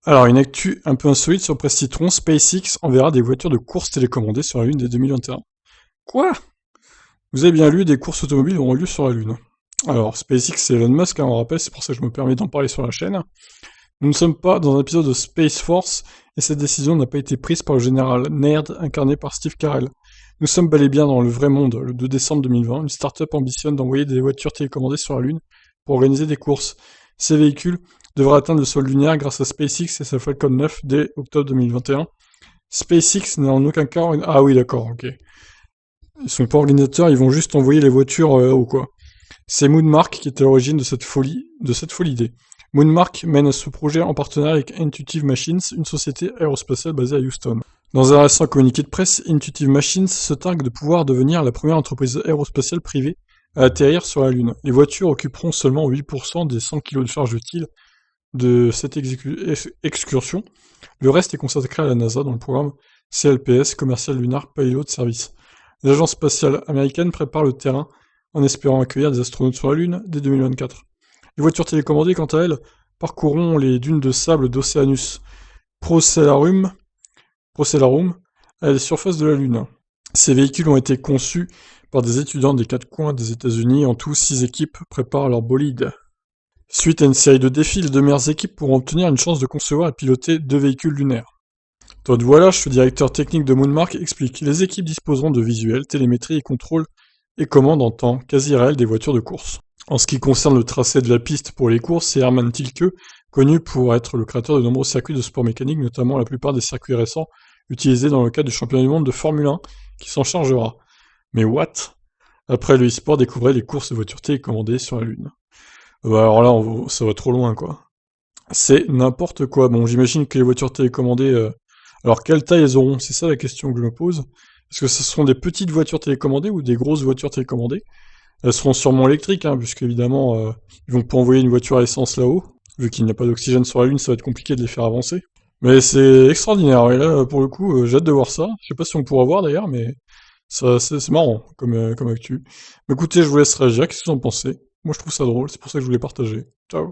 Alors, une actu un peu insolite sur Presse Citron, SpaceX enverra des voitures de course télécommandées sur la Lune dès 2021. Quoi? Vous avez bien lu, des courses automobiles auront lieu sur la Lune. Alors, SpaceX, c'est Elon Musk, hein, on rappelle, c'est pour ça que je me permets d'en parler sur la chaîne. Nous ne sommes pas dans un épisode de Space Force, et cette décision n'a pas été prise par le général Nerd, incarné par Steve Carell. Nous sommes bel et bien dans le vrai monde. Le 2 décembre 2020, une start-up ambitionne d'envoyer des voitures télécommandées sur la Lune pour organiser des courses. Ces véhicules devraient atteindre le sol lunaire grâce à SpaceX et sa Falcon 9 dès octobre 2021. SpaceX n'est en aucun cas... Ah oui, d'accord, ok. Ils sont pas organisateurs, ils vont juste envoyer les voitures ou quoi. C'est Moonmark qui est à l'origine de cette folie idée. Moonmark mène ce projet en partenariat avec Intuitive Machines, une société aérospatiale basée à Houston. Dans un récent communiqué de presse, Intuitive Machines se targue de pouvoir devenir la première entreprise aérospatiale privée à atterrir sur la Lune. Les voitures occuperont seulement 8% des 100 kg de charge utile de cette excursion. Le reste est consacré à la NASA dans le programme CLPS, Commercial Lunar Payload Service. L'agence spatiale américaine prépare le terrain en espérant accueillir des astronautes sur la Lune dès 2024. Les voitures télécommandées, quant à elles, parcourront les dunes de sable d'Oceanus Procellarum à la surface de la Lune. Ces véhicules ont été conçus par des étudiants des quatre coins des États-Unis. En tout, 6 équipes préparent leur bolide. Suite à une série de défis, les deux meilleures équipes pourront obtenir une chance de concevoir et piloter 2 véhicules lunaires. Todd Wallace, le directeur technique de Moonmark, explique: les équipes disposeront de visuels, télémétrie et contrôle et commandes en temps quasi réel des voitures de course. En ce qui concerne le tracé de la piste pour les courses, c'est Hermann Tilke, connu pour être le créateur de nombreux circuits de sport mécanique, notamment la plupart des circuits récents utilisés dans le cadre du championnat du monde de Formule 1, qui s'en chargera. Mais what? Après le e-sport, découvrez les courses de voitures télécommandées sur la Lune. Bah alors là, ça va trop loin, quoi. C'est n'importe quoi. Bon, j'imagine que les voitures télécommandées... Alors, quelle taille elles auront? C'est ça la question que je me pose. Est-ce que ce seront des petites voitures télécommandées ou des grosses voitures télécommandées? Elles seront sûrement électriques, hein, puisqu'évidemment, ils vont pas envoyer une voiture à essence là-haut. Vu qu'il n'y a pas d'oxygène sur la Lune, ça va être compliqué de les faire avancer. Mais c'est extraordinaire, et là, pour le coup, j'ai hâte de voir ça. Je sais pas si on pourra voir d'ailleurs, mais ça, c'est marrant comme actu. Mais écoutez, je vous laisse réagir, qu'est-ce que vous en pensez? Moi, je trouve ça drôle, c'est pour ça que je voulais partager. Ciao!